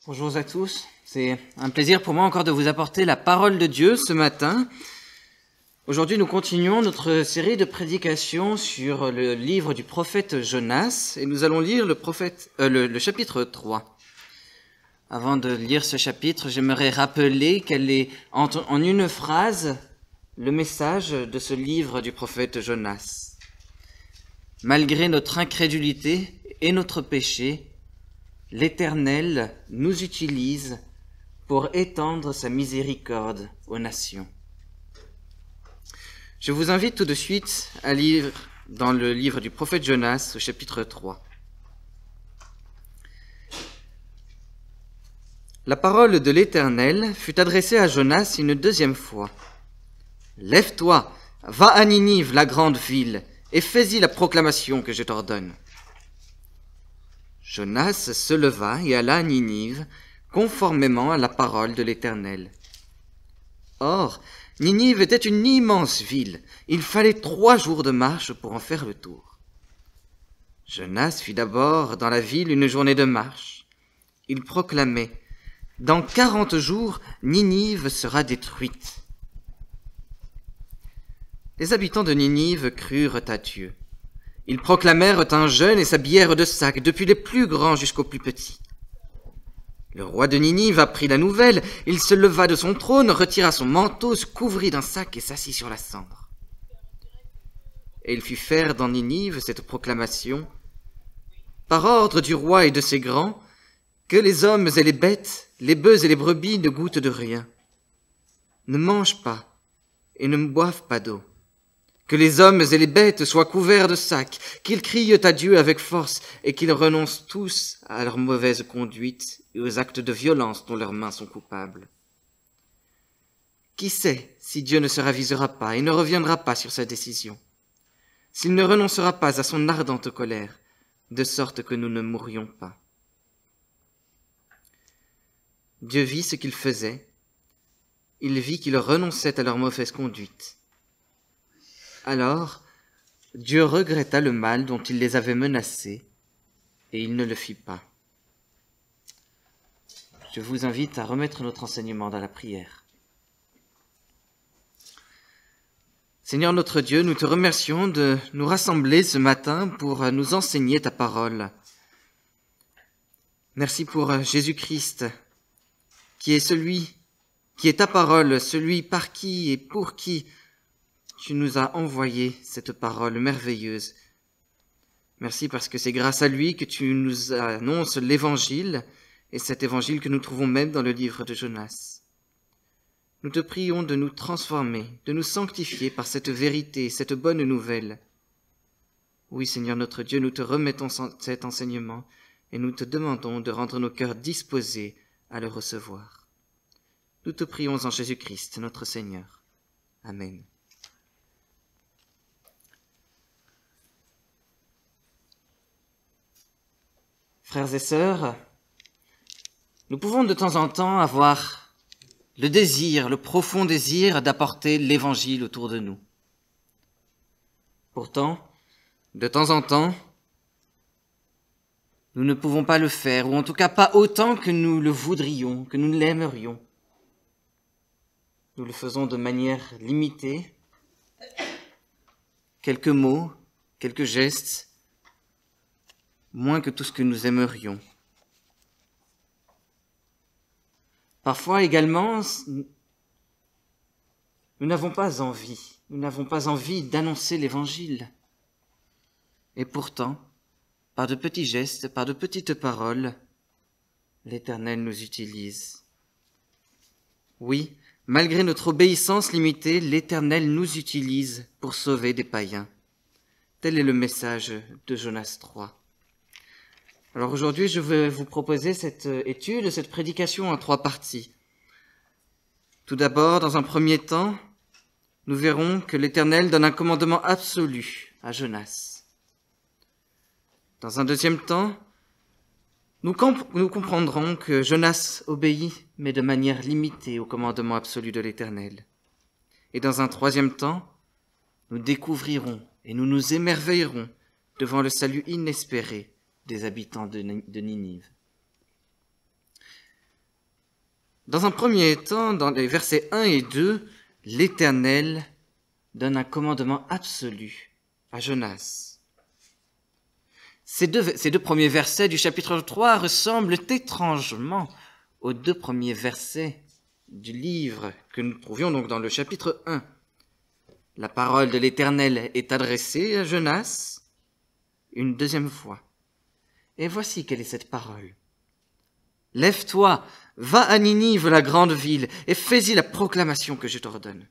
Bonjour à tous, c'est un plaisir pour moi encore de vous apporter la parole de Dieu ce matin. Aujourd'hui, nous continuons notre série de prédications sur le livre du prophète Jonas et nous allons lire le chapitre 3. Avant de lire ce chapitre, j'aimerais rappeler quel est en une phrase le message de ce livre du prophète Jonas. Malgré notre incrédulité et notre péché, l'Éternel nous utilise pour étendre sa miséricorde aux nations. Je vous invite tout de suite à lire dans le livre du prophète Jonas, au chapitre 3. La parole de l'Éternel fut adressée à Jonas une deuxième fois. « Lève-toi, va à Ninive, la grande ville, et fais-y la proclamation que je t'ordonne. » Jonas se leva et alla à Ninive, conformément à la parole de l'Éternel. Or, Ninive était une immense ville. Il fallait 3 jours de marche pour en faire le tour. Jonas fit d'abord dans la ville une journée de marche. Il proclamait « Dans 40 jours, Ninive sera détruite. » Les habitants de Ninive crurent à Dieu. Ils proclamèrent un jeûne et s'habillèrent de sacs, depuis les plus grands jusqu'aux plus petits. Le roi de Ninive apprit la nouvelle, il se leva de son trône, retira son manteau, se couvrit d'un sac et s'assit sur la cendre. Et il fit faire dans Ninive cette proclamation, par ordre du roi et de ses grands, que les hommes et les bêtes, les bœufs et les brebis ne goûtent de rien, ne mangent pas et ne boivent pas d'eau. Que les hommes et les bêtes soient couverts de sacs, qu'ils crient à Dieu avec force et qu'ils renoncent tous à leur mauvaise conduite et aux actes de violence dont leurs mains sont coupables. Qui sait si Dieu ne se ravisera pas et ne reviendra pas sur sa décision, s'il ne renoncera pas à son ardente colère, de sorte que nous ne mourions pas. Dieu vit ce qu'ils faisaient, il vit qu'ils renonçaient à leur mauvaise conduite. Alors, Dieu regretta le mal dont il les avait menacés, et il ne le fit pas. Je vous invite à remettre notre enseignement dans la prière. Seigneur notre Dieu, nous te remercions de nous rassembler ce matin pour nous enseigner ta parole. Merci pour Jésus-Christ, qui est ta parole, celui par qui et pour qui tu nous as envoyé cette parole merveilleuse. Merci parce que c'est grâce à lui que tu nous annonces l'évangile, et cet évangile que nous trouvons même dans le livre de Jonas. Nous te prions de nous transformer, de nous sanctifier par cette vérité, cette bonne nouvelle. Oui, Seigneur notre Dieu, nous te remettons cet enseignement, et nous te demandons de rendre nos cœurs disposés à le recevoir. Nous te prions en Jésus-Christ, notre Seigneur. Amen. Frères et sœurs, nous pouvons de temps en temps avoir le profond désir d'apporter l'évangile autour de nous. Pourtant, de temps en temps, nous ne pouvons pas le faire, ou en tout cas pas autant que nous le voudrions, que nous l'aimerions. Nous le faisons de manière limitée, quelques mots, quelques gestes, moins que tout ce que nous aimerions. Parfois également, nous n'avons pas envie d'annoncer l'Évangile. Et pourtant, par de petits gestes, par de petites paroles, l'Éternel nous utilise. Oui, malgré notre obéissance limitée, l'Éternel nous utilise pour sauver des païens. Tel est le message de Jonas 3. Alors aujourd'hui, je vais vous proposer cette étude, cette prédication en 3 parties. Tout d'abord, dans un premier temps, nous verrons que l'Éternel donne un commandement absolu à Jonas. Dans un deuxième temps, nous comprendrons que Jonas obéit, mais de manière limitée au commandement absolu de l'Éternel. Et dans un troisième temps, nous découvrirons et nous nous émerveillerons devant le salut inespéré des habitants de Ninive. Dans un premier temps, dans les versets 1 et 2, l'Éternel donne un commandement absolu à Jonas. Ces deux premiers versets du chapitre 3 ressemblent étrangement aux 2 premiers versets du livre que nous trouvions donc dans le chapitre 1. La parole de l'Éternel est adressée à Jonas une deuxième fois. Et voici quelle est cette parole. « Lève-toi, va à Ninive, la grande ville, et fais-y la proclamation que je t'ordonne. »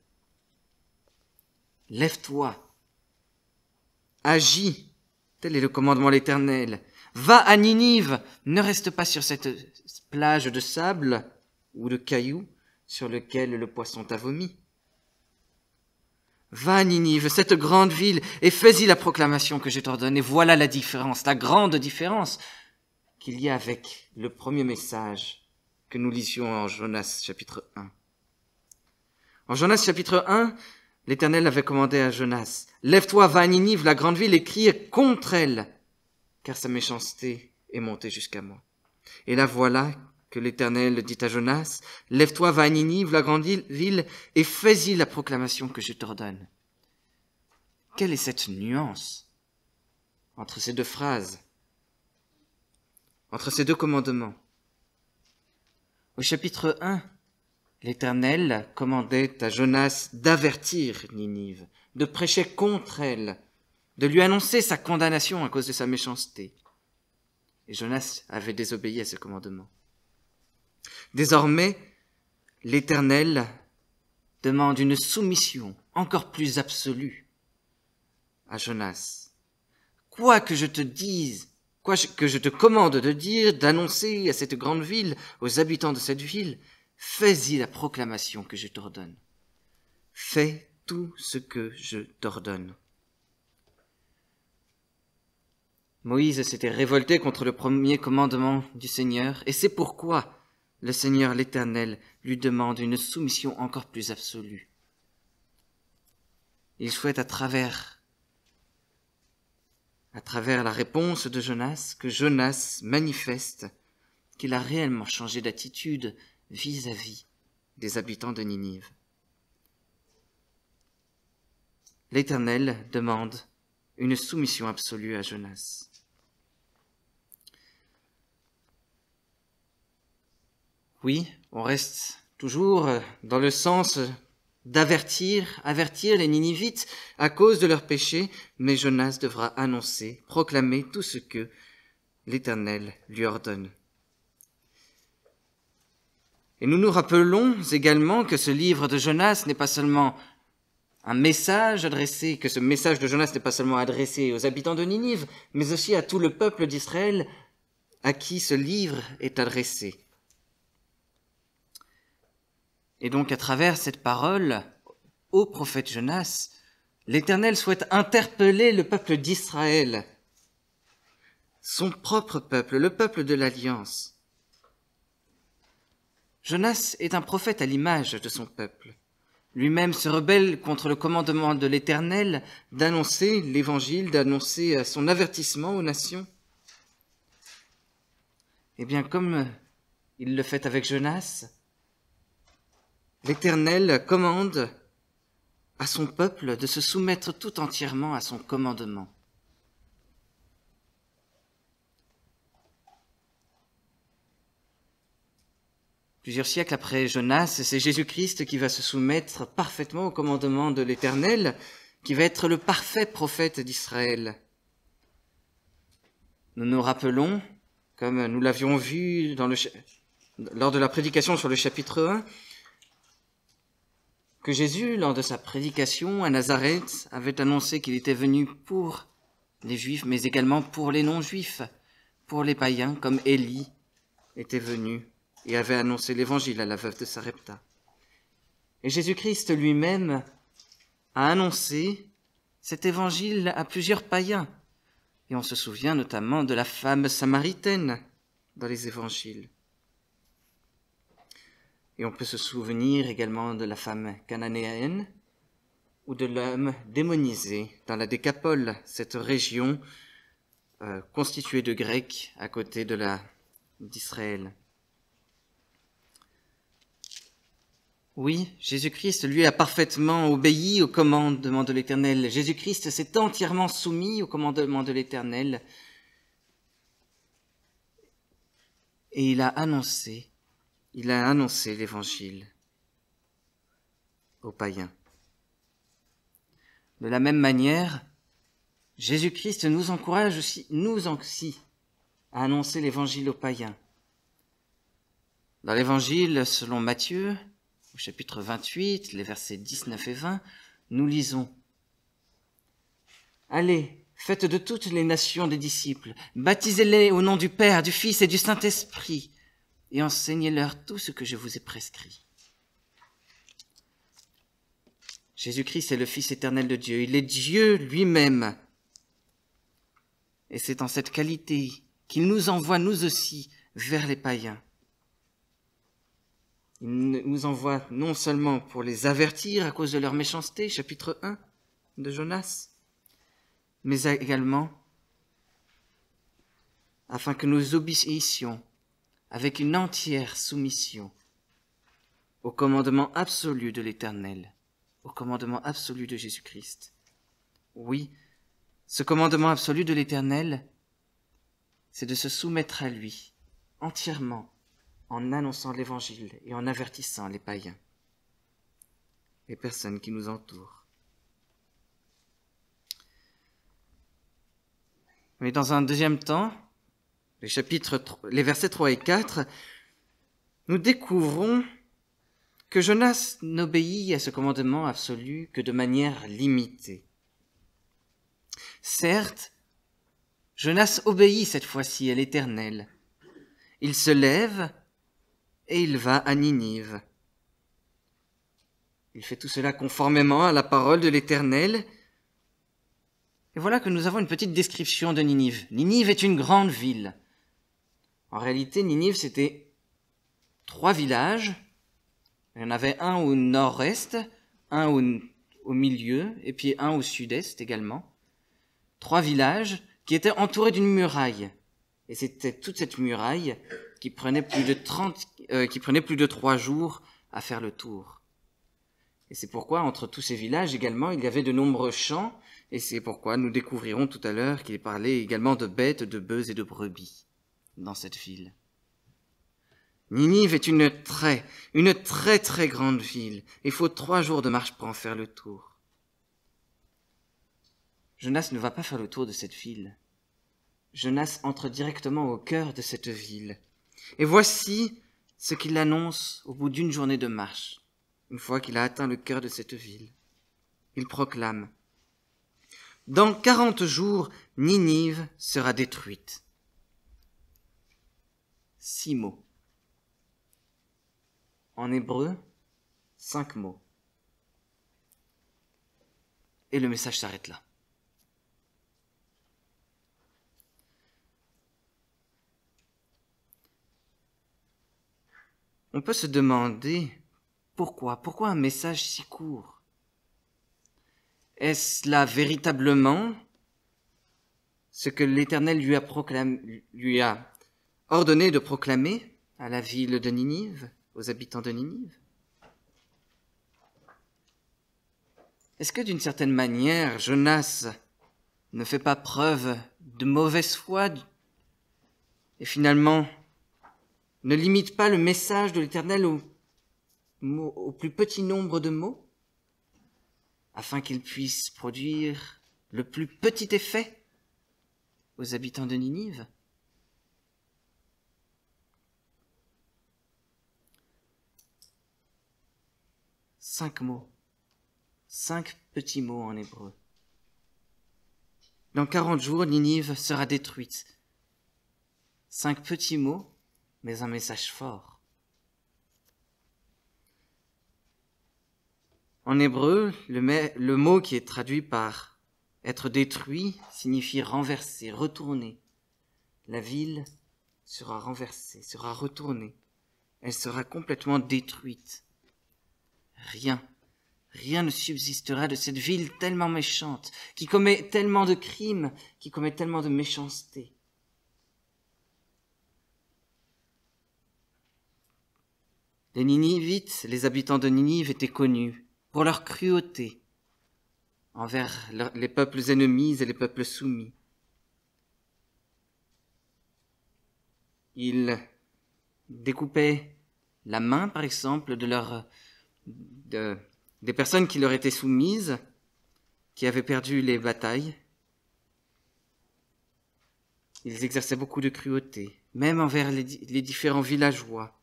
Lève-toi, agis, tel est le commandement de l'Éternel. Va à Ninive, ne reste pas sur cette plage de sable ou de cailloux sur lequel le poisson t'a vomi. Va à Ninive, cette grande ville, et fais-y la proclamation que je t'ordonne. Et voilà la différence, la grande différence qu'il y a avec le premier message que nous lisions en Jonas chapitre 1. En Jonas chapitre 1, l'Éternel avait commandé à Jonas, « Lève-toi, va à Ninive, la grande ville, et crie contre elle, car sa méchanceté est montée jusqu'à moi. » Et là voilà que l'Éternel dit à Jonas, « Lève-toi, va à Ninive, la grande ville, et fais-y la proclamation que je t'ordonne. » Quelle est cette nuance entre ces 2 phrases, entre ces 2 commandements? Au chapitre 1, l'Éternel commandait à Jonas d'avertir Ninive, de prêcher contre elle, de lui annoncer sa condamnation à cause de sa méchanceté. Et Jonas avait désobéi à ce commandement. Désormais, l'Éternel demande une soumission encore plus absolue à Jonas. Quoi que je te dise, quoi que je te commande de dire, d'annoncer à cette grande ville, aux habitants de cette ville, fais-y la proclamation que je t'ordonne. Fais tout ce que je t'ordonne. Moïse s'était révolté contre le premier commandement du Seigneur, et c'est pourquoi le Seigneur l'Éternel lui demande une soumission encore plus absolue. Il souhaite à travers la réponse de Jonas, que Jonas manifeste qu'il a réellement changé d'attitude vis-à-vis des habitants de Ninive. L'Éternel demande une soumission absolue à Jonas. Oui, on reste toujours dans le sens avertir les Ninivites à cause de leurs péchés, mais Jonas devra annoncer, proclamer tout ce que l'Éternel lui ordonne. Et nous nous rappelons également que ce livre de Jonas n'est pas seulement un message adressé, que ce message de Jonas n'est pas seulement adressé aux habitants de Ninive, mais aussi à tout le peuple d'Israël à qui ce livre est adressé. Et donc, à travers cette parole, au prophète Jonas, l'Éternel souhaite interpeller le peuple d'Israël, son propre peuple, le peuple de l'Alliance. Jonas est un prophète à l'image de son peuple. Lui-même se rebelle contre le commandement de l'Éternel d'annoncer l'Évangile, d'annoncer son avertissement aux nations. Eh bien, comme il le fait avec Jonas, l'Éternel commande à son peuple de se soumettre tout entièrement à son commandement. Plusieurs siècles après Jonas, c'est Jésus-Christ qui va se soumettre parfaitement au commandement de l'Éternel, qui va être le parfait prophète d'Israël. Nous nous rappelons, comme nous l'avions vu lors de la prédication sur le chapitre 1, que Jésus, lors de sa prédication à Nazareth, avait annoncé qu'il était venu pour les Juifs, mais également pour les non-Juifs, pour les païens, comme Élie était venu et avait annoncé l'évangile à la veuve de Sarepta. Et Jésus-Christ lui-même a annoncé cet évangile à plusieurs païens. Et on se souvient notamment de la femme samaritaine dans les évangiles. Et on peut se souvenir également de la femme cananéenne ou de l'homme démonisé dans la Décapole, cette région constituée de Grecs à côté d'Israël. Oui, Jésus-Christ, lui, a parfaitement obéi au commandement de l'Éternel. Jésus-Christ s'est entièrement soumis au commandement de l'Éternel. Et il a annoncé l'Évangile aux païens. De la même manière, Jésus-Christ nous encourage aussi, nous aussi, à annoncer l'Évangile aux païens. Dans l'Évangile selon Matthieu, au chapitre 28, les versets 19 et 20, nous lisons « Allez, faites de toutes les nations des disciples, baptisez-les au nom du Père, du Fils et du Saint-Esprit, et enseignez-leur tout ce que je vous ai prescrit. » Jésus-Christ est le Fils éternel de Dieu, il est Dieu lui-même. Et c'est en cette qualité qu'il nous envoie, nous aussi, vers les païens. Il nous envoie non seulement pour les avertir à cause de leur méchanceté, chapitre 1 de Jonas, mais également afin que nous obéissions avec une entière soumission au commandement absolu de l'Éternel, au commandement absolu de Jésus-Christ. Oui, ce commandement absolu de l'Éternel, c'est de se soumettre à lui entièrement, en annonçant l'Évangile et en avertissant les païens, les personnes qui nous entourent. Mais dans un deuxième temps, les versets 3 et 4, nous découvrons que Jonas n'obéit à ce commandement absolu que de manière limitée. Certes, Jonas obéit cette fois-ci à l'Éternel. Il se lève et il va à Ninive. Il fait tout cela conformément à la parole de l'Éternel. Et voilà que nous avons une petite description de Ninive. Ninive est une grande ville. En réalité, Ninive, c'était 3 villages. Il y en avait un au nord-est, un au milieu, et puis un au sud-est également. 3 villages qui étaient entourés d'une muraille. Et c'était toute cette muraille qui prenait plus de 3 jours à faire le tour. Et c'est pourquoi, entre tous ces villages également, il y avait de nombreux champs, et c'est pourquoi nous découvrirons tout à l'heure qu'il parlait également de bêtes, de bœufs et de brebis dans cette ville. Ninive est une très très grande ville. Il faut 3 jours de marche pour en faire le tour. Jonas ne va pas faire le tour de cette ville. Jonas entre directement au cœur de cette ville. Et voici ce qu'il annonce au bout d'une journée de marche, une fois qu'il a atteint le cœur de cette ville. Il proclame « Dans 40 jours, Ninive sera détruite. » 6 mots. En hébreu, 5 mots. Et le message s'arrête là. On peut se demander pourquoi un message si court? Est-ce là véritablement ce que l'Éternel lui a ordonné de proclamer à la ville de Ninive, aux habitants de Ninive? Est-ce que d'une certaine manière, Jonas ne fait pas preuve de mauvaise foi et finalement ne limite pas le message de l'Éternel au plus petit nombre de mots, afin qu'il puisse produire le plus petit effet aux habitants de Ninive? Cinq mots, 5 petits mots en hébreu. Dans 40 jours, Ninive sera détruite. 5 petits mots, mais un message fort. En hébreu, le mot qui est traduit par être détruit signifie renverser, retourner. La ville sera renversée, sera retournée. Elle sera complètement détruite. Rien ne subsistera de cette ville tellement méchante, qui commet tellement de crimes, qui commet tellement de méchanceté. Les Ninivites, les habitants de Ninive, étaient connus pour leur cruauté envers les peuples ennemis et les peuples soumis. Ils découpaient la main, par exemple, des personnes qui leur étaient soumises, qui avaient perdu les batailles. Ils exerçaient beaucoup de cruauté, même envers les différents villageois.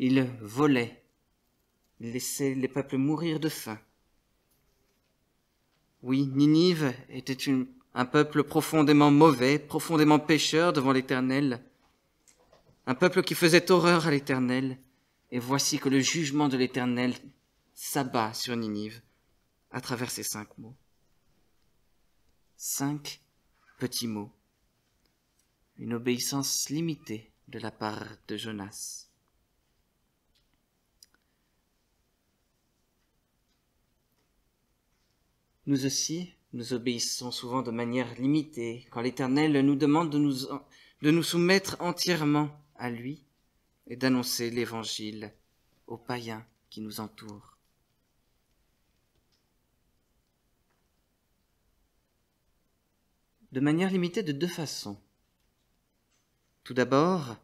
Ils volaient, ils laissaient les peuples mourir de faim. Oui, Ninive était un peuple profondément mauvais, profondément pécheur devant l'Éternel, un peuple qui faisait horreur à l'Éternel, et voici que le jugement de l'Éternel s'abat sur Ninive à travers ces 5 mots. 5 petits mots. Une obéissance limitée de la part de Jonas. Nous aussi, nous obéissons souvent de manière limitée quand l'Éternel nous demande de nous soumettre entièrement à lui et d'annoncer l'Évangile aux païens qui nous entourent. De manière limitée de 2 façons. Tout d'abord,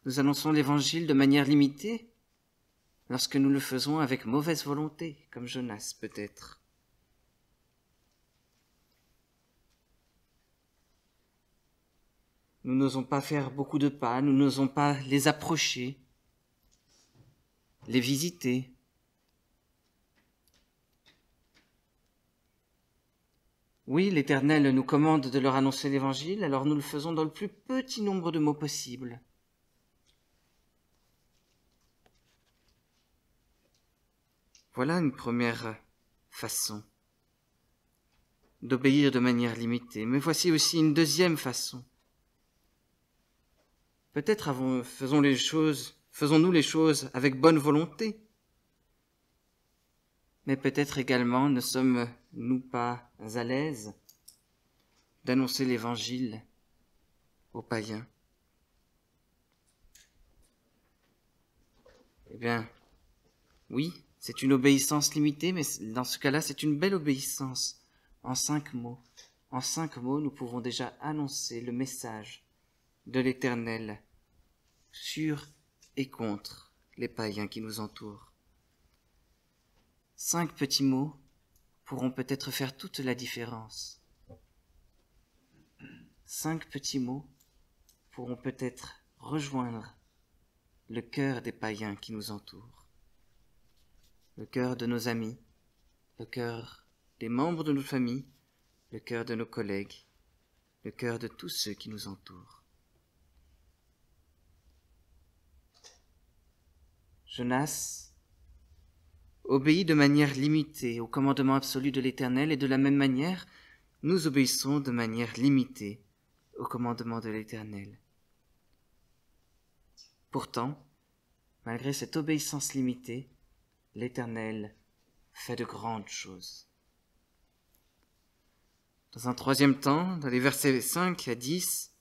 nous annonçons l'Évangile de manière limitée lorsque nous le faisons avec mauvaise volonté, comme Jonas peut-être. Nous n'osons pas faire beaucoup de pas, nous n'osons pas les approcher, les visiter. Oui, l'Éternel nous commande de leur annoncer l'Évangile, alors nous le faisons dans le plus petit nombre de mots possible. Voilà une première façon d'obéir de manière limitée. Mais voici aussi une deuxième façon. Peut-être faisons-nous les choses avec bonne volonté, mais peut-être également ne sommes-nous pas à l'aise d'annoncer l'Évangile aux païens. Eh bien, oui, c'est une obéissance limitée, mais dans ce cas-là, c'est une belle obéissance. En 5 mots. En 5 mots, nous pouvons déjà annoncer le message de l'Éternel sur et contre les païens qui nous entourent. 5 petits mots pourront peut-être faire toute la différence. 5 petits mots pourront peut-être rejoindre le cœur des païens qui nous entourent, le cœur de nos amis, le cœur des membres de notre famille, le cœur de nos collègues, le cœur de tous ceux qui nous entourent. Jonas obéit de manière limitée au commandement absolu de l'Éternel et de la même manière, nous obéissons de manière limitée au commandement de l'Éternel. Pourtant, malgré cette obéissance limitée, l'Éternel fait de grandes choses. Dans un 3e temps, dans les versets 5 à 10,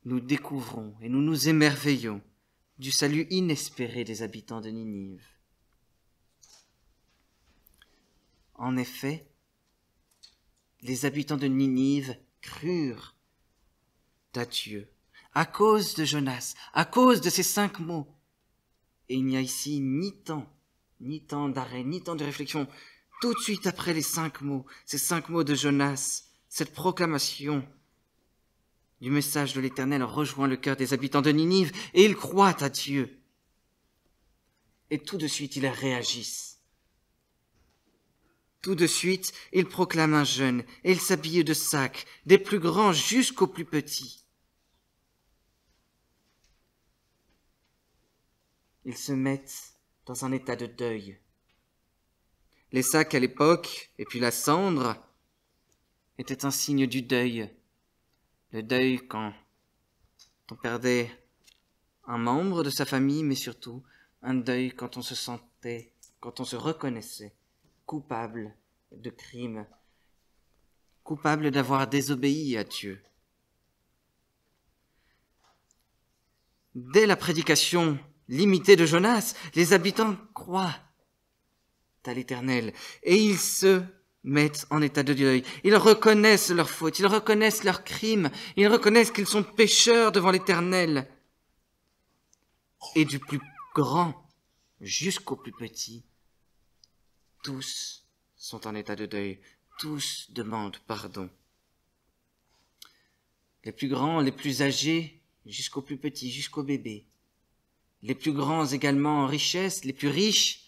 nous découvrons et nous nous émerveillons du salut inespéré des habitants de Ninive. En effet, les habitants de Ninive crurent à Dieu à cause de Jonas, à cause de ces 5 mots. Et il n'y a ici ni temps d'arrêt, ni temps de réflexion. Tout de suite après les 5 mots, ces 5 mots de Jonas, cette proclamation du message de l'Éternel rejoint le cœur des habitants de Ninive et ils croient à Dieu. Et tout de suite, ils réagissent. Tout de suite, ils proclament un jeûne et ils s'habillent de sacs, des plus grands jusqu'aux plus petits. Ils se mettent dans un état de deuil. Les sacs à l'époque, et puis la cendre, étaient un signe du deuil. Le deuil quand on perdait un membre de sa famille, mais surtout un deuil quand on se reconnaissait coupable de crime, coupable d'avoir désobéi à Dieu. Dès la prédication limitée de Jonas, les habitants croient à l'Éternel et ils se mettent en état de deuil. Ils reconnaissent leurs fautes, ils reconnaissent leurs crimes, ils reconnaissent qu'ils sont pécheurs devant l'Éternel. Et du plus grand jusqu'au plus petit, tous sont en état de deuil, tous demandent pardon. Les plus grands, les plus âgés, jusqu'aux plus petits, jusqu'aux bébés. Les plus grands également en richesse, les plus riches,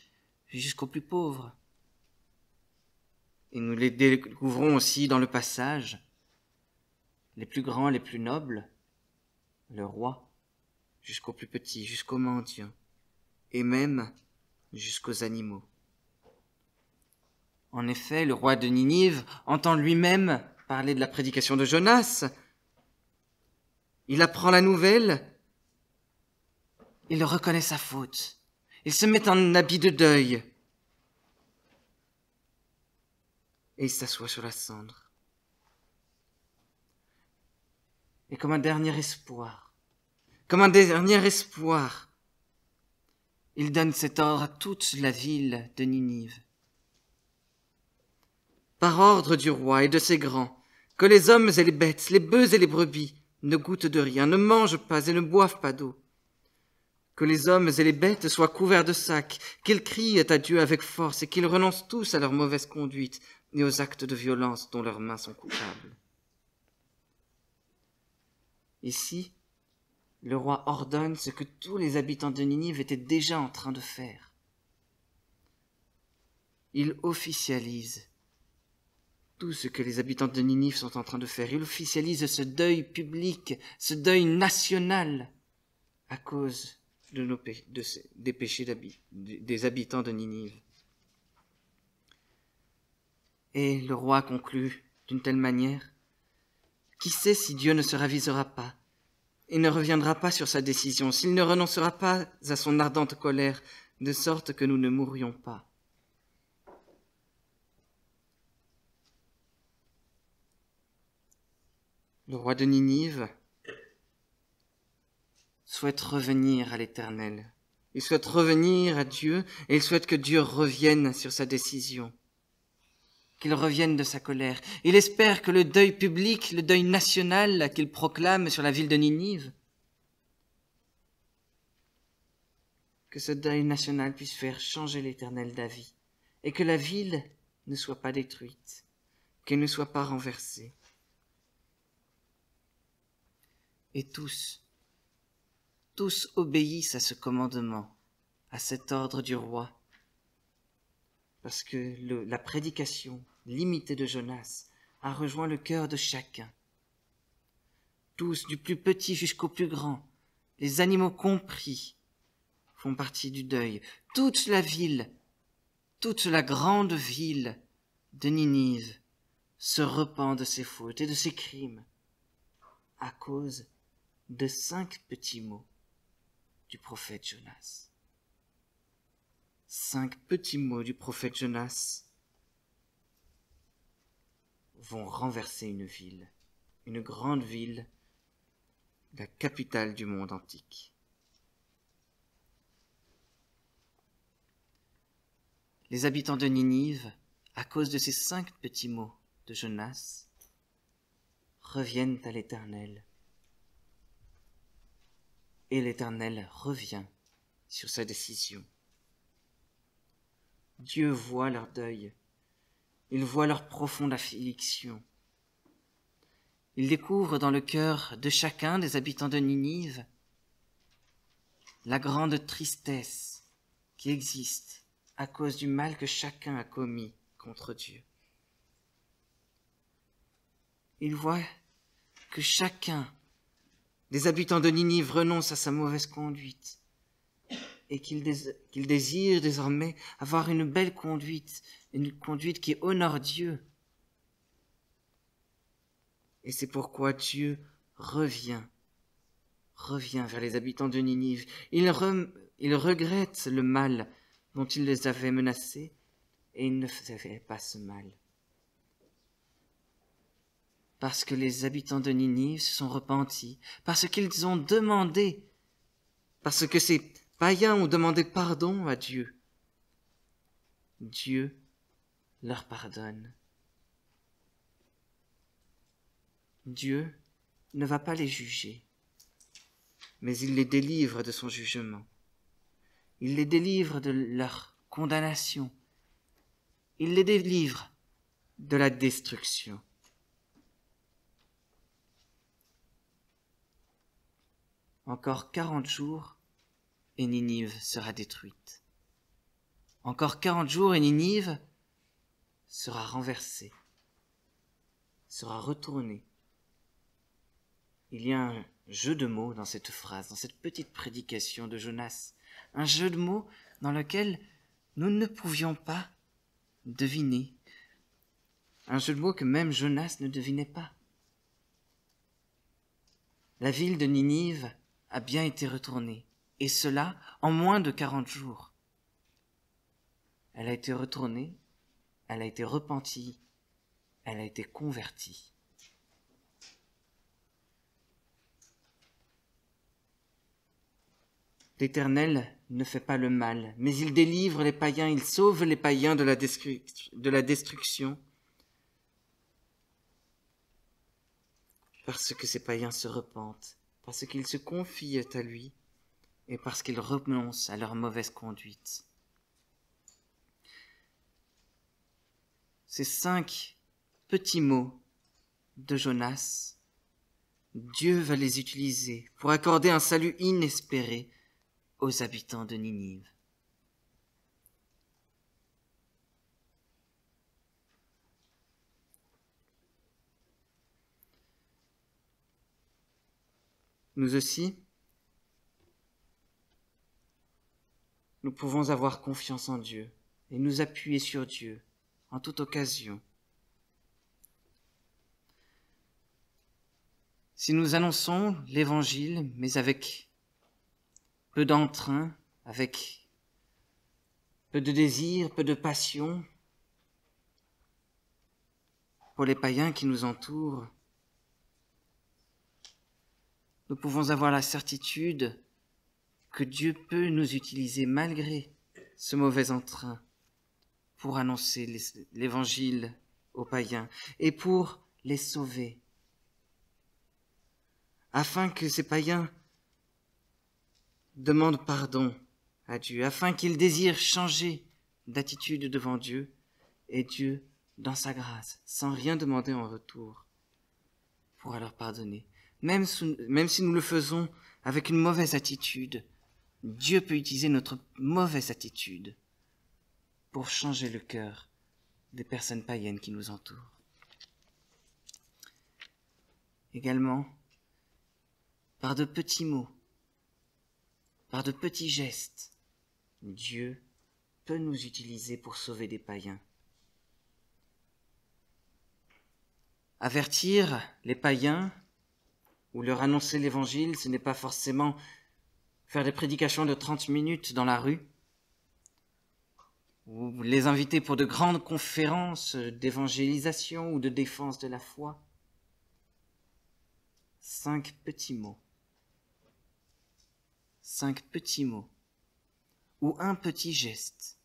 jusqu'aux plus pauvres. Et nous les découvrons aussi dans le passage. Les plus grands, les plus nobles, le roi, jusqu'aux plus petits, jusqu'aux mendiants, et même jusqu'aux animaux. En effet, le roi de Ninive entend lui-même parler de la prédication de Jonas. Il apprend la nouvelle, il reconnaît sa faute, il se met en habit de deuil et il s'assoit sur la cendre. Et comme un dernier espoir, il donne cet ordre à toute la ville de Ninive. Par ordre du roi et de ses grands, que les hommes et les bêtes, les bœufs et les brebis ne goûtent de rien, ne mangent pas et ne boivent pas d'eau. Que les hommes et les bêtes soient couverts de sacs, qu'ils crient à Dieu avec force et qu'ils renoncent tous à leur mauvaise conduite et aux actes de violence dont leurs mains sont coupables. Ici, le roi ordonne ce que tous les habitants de Ninive étaient déjà en train de faire. Il officialise tout ce que les habitants de Ninive sont en train de faire. Il officialise ce deuil public, ce deuil national à cause des péchés des habitants de Ninive. Et le roi conclut d'une telle manière: qui sait si Dieu ne se ravisera pas et ne reviendra pas sur sa décision, s'il ne renoncera pas à son ardente colère, de sorte que nous ne mourrions pas. Le roi de Ninive souhaite revenir à l'Éternel. Il souhaite revenir à Dieu et il souhaite que Dieu revienne sur sa décision, qu'il revienne de sa colère. Il espère que le deuil public, le deuil national qu'il proclame sur la ville de Ninive, que ce deuil national puisse faire changer l'Éternel d'avis et que la ville ne soit pas détruite, qu'elle ne soit pas renversée. Et tous obéissent à ce commandement, à cet ordre du roi, parce que la prédication limitée de Jonas a rejoint le cœur de chacun. Tous, du plus petit jusqu'au plus grand, les animaux compris, font partie du deuil. Toute la ville, toute la grande ville de Ninive se repent de ses fautes et de ses crimes à cause de 5 petits mots du prophète Jonas. 5 petits mots du prophète Jonas vont renverser une ville, une grande ville, la capitale du monde antique. Les habitants de Ninive, à cause de ces 5 petits mots de Jonas, reviennent à l'Éternel. Et l'Éternel revient sur sa décision. Dieu voit leur deuil, il voit leur profonde affliction. Il découvre dans le cœur de chacun des habitants de Ninive la grande tristesse qui existe à cause du mal que chacun a commis contre Dieu. Il voit que chacun des habitants de Ninive renonce à sa mauvaise conduite et qu'il désire désormais avoir une belle conduite, une conduite qui honore Dieu. Et c'est pourquoi Dieu revient vers les habitants de Ninive. Il regrette le mal dont il les avait menacés et il ne faisait pas ce mal. Parce que les habitants de Ninive se sont repentis, parce qu'ils ont demandé parce que ces païens ont demandé pardon à Dieu. Dieu leur pardonne. Dieu ne va pas les juger, mais il les délivre de son jugement. Il les délivre de leur condamnation. Il les délivre de la destruction. Encore 40 jours et Ninive sera détruite. Encore 40 jours et Ninive sera renversée, sera retournée. Il y a un jeu de mots dans cette phrase, dans cette petite prédication de Jonas. Un jeu de mots dans lequel nous ne pouvions pas deviner. Un jeu de mots que même Jonas ne devinait pas. La ville de Ninive a bien été retournée, et cela en moins de 40 jours. Elle a été retournée, elle a été repentie, elle a été convertie. L'Éternel ne fait pas le mal, mais il délivre les païens, il sauve les païens de la destruction, parce que ces païens se repentent, parce qu'ils se confient à lui, et parce qu'ils renoncent à leur mauvaise conduite. Ces 5 petits mots de Jonas, Dieu va les utiliser pour accorder un salut inespéré aux habitants de Ninive. Nous aussi, nous pouvons avoir confiance en Dieu et nous appuyer sur Dieu en toute occasion. Si nous annonçons l'Évangile, mais avec peu d'entrain, avec peu de désir, peu de passion, pour les païens qui nous entourent, nous pouvons avoir la certitude que Dieu peut nous utiliser malgré ce mauvais entrain pour annoncer l'Évangile aux païens et pour les sauver, afin que ces païens demandent pardon à Dieu, afin qu'ils désirent changer d'attitude devant Dieu, et Dieu, dans sa grâce, sans rien demander en retour, pourra leur pardonner. Même si nous le faisons avec une mauvaise attitude, Dieu peut utiliser notre mauvaise attitude pour changer le cœur des personnes païennes qui nous entourent. Également, par de petits mots, par de petits gestes, Dieu peut nous utiliser pour sauver des païens. Avertir les païens ou leur annoncer l'Évangile, ce n'est pas forcément faire des prédications de 30 minutes dans la rue, ou les inviter pour de grandes conférences d'évangélisation ou de défense de la foi. 5 petits mots. 5 petits mots. Ou un petit geste.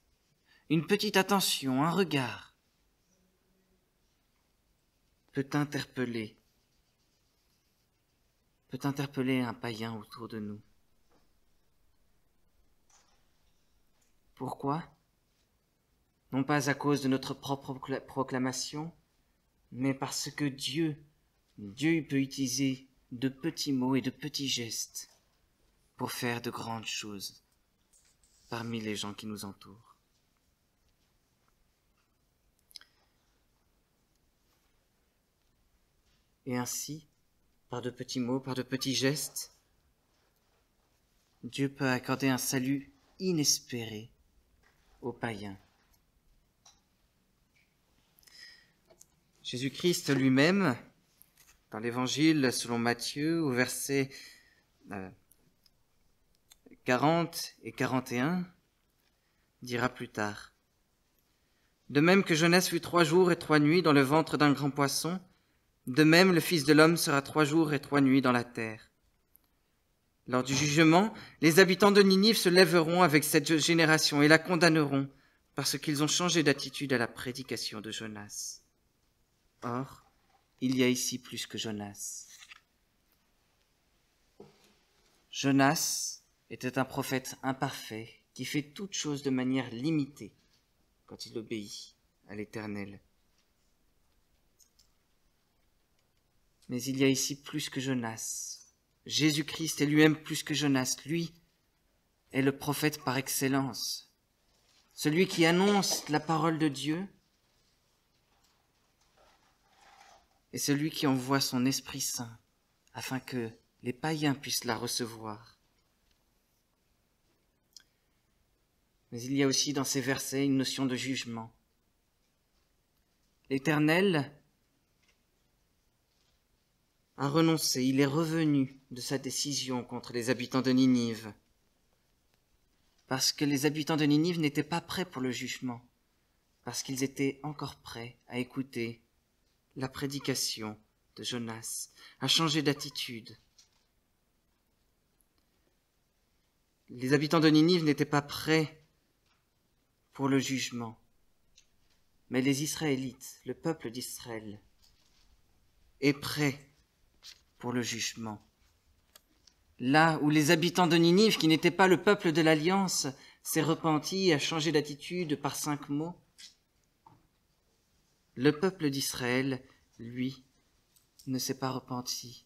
Une petite attention, un regard. Peut interpeller un païen autour de nous. Pourquoi ? Non pas à cause de notre propre proclamation, mais parce que Dieu peut utiliser de petits mots et de petits gestes pour faire de grandes choses parmi les gens qui nous entourent. Et ainsi, par de petits mots, par de petits gestes, Dieu peut accorder un salut inespéré aux païens. Jésus-Christ lui-même, dans l'Évangile selon Matthieu, au verset 40 et 41, dira plus tard : « De même que Jonas fut 3 jours et 3 nuits dans le ventre d'un grand poisson, de même le Fils de l'homme sera 3 jours et 3 nuits dans la terre. Lors du jugement, les habitants de Ninive se lèveront avec cette génération et la condamneront parce qu'ils ont changé d'attitude à la prédication de Jonas. Or, il y a ici plus que Jonas. Jonas était un prophète imparfait qui fait toutes choses de manière limitée quand il obéit à l'Éternel. Mais il y a ici plus que Jonas. Jésus-Christ est lui-même plus que Jonas. Lui est le prophète par excellence. Celui qui annonce la parole de Dieu et celui qui envoie son Esprit Saint afin que les païens puissent la recevoir. Mais il y a aussi dans ces versets une notion de jugement. L'Éternel a renoncé, il est revenu de sa décision contre les habitants de Ninive, parce que les habitants de Ninive n'étaient pas prêts pour le jugement, parce qu'ils étaient encore prêts à écouter la prédication de Jonas, à changer d'attitude. Les habitants de Ninive n'étaient pas prêts pour le jugement, mais les Israélites, le peuple d'Israël, est prêt pour le jugement. Là où les habitants de Ninive, qui n'étaient pas le peuple de l'Alliance, s'est repenti et a changé d'attitude par 5 mots, le peuple d'Israël, lui, ne s'est pas repenti.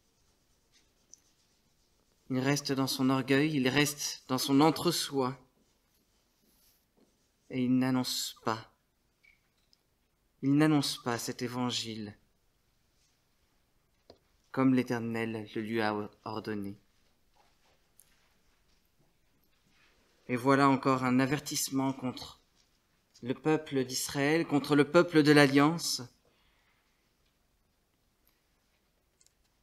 Il reste dans son orgueil, il reste dans son entre-soi, et il n'annonce pas cet évangile comme l'Éternel le lui a ordonné. Et voilà encore un avertissement contre le peuple d'Israël, contre le peuple de l'Alliance.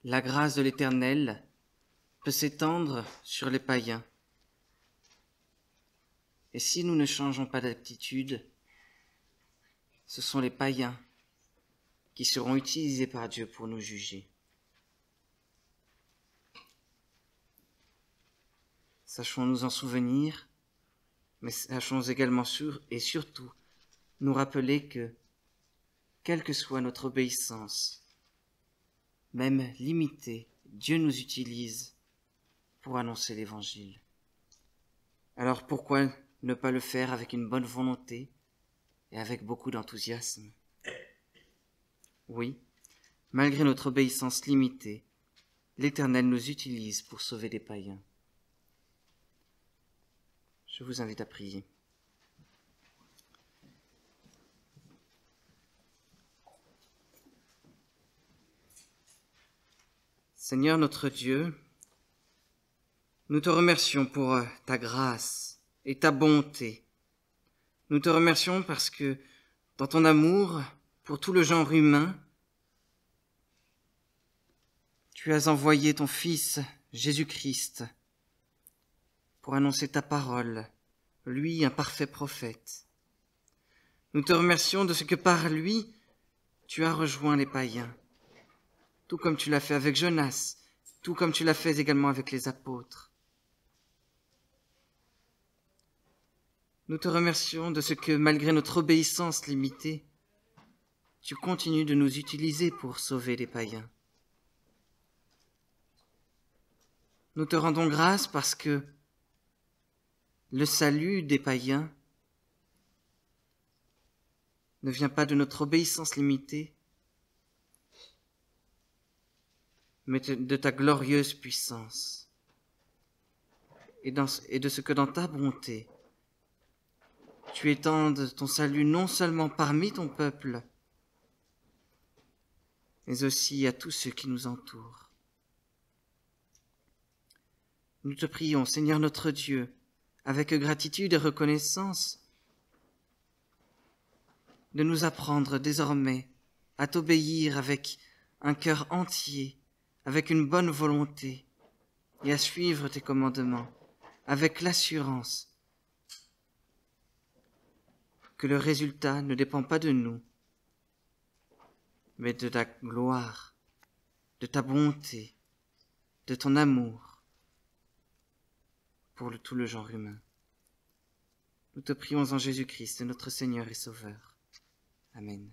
La grâce de l'Éternel peut s'étendre sur les païens. Et si nous ne changeons pas d'attitude, ce sont les païens qui seront utilisés par Dieu pour nous juger. Sachons nous en souvenir, mais sachons également et surtout nous rappeler que, quelle que soit notre obéissance, même limitée, Dieu nous utilise pour annoncer l'Évangile. Alors pourquoi ne pas le faire avec une bonne volonté et avec beaucoup d'enthousiasme? Oui, malgré notre obéissance limitée, l'Éternel nous utilise pour sauver des païens. Je vous invite à prier. Seigneur notre Dieu, nous te remercions pour ta grâce et ta bonté. Nous te remercions parce que dans ton amour pour tout le genre humain, tu as envoyé ton Fils Jésus-Christ pour annoncer ta parole, lui, un parfait prophète. Nous te remercions de ce que par lui, tu as rejoint les païens, tout comme tu l'as fait avec Jonas, tout comme tu l'as fait également avec les apôtres. Nous te remercions de ce que, malgré notre obéissance limitée, tu continues de nous utiliser pour sauver les païens. Nous te rendons grâce parce que le salut des païens ne vient pas de notre obéissance limitée, mais de ta glorieuse puissance et de ce que dans ta bonté, tu étendes ton salut non seulement parmi ton peuple, mais aussi à tous ceux qui nous entourent. Nous te prions, Seigneur notre Dieu, avec gratitude et reconnaissance, de nous apprendre désormais à t'obéir avec un cœur entier, avec une bonne volonté, et à suivre tes commandements, avec l'assurance que le résultat ne dépend pas de nous, mais de ta gloire, de ta bonté, de ton amour, pour tout le genre humain. Nous te prions en Jésus-Christ, notre Seigneur et Sauveur. Amen.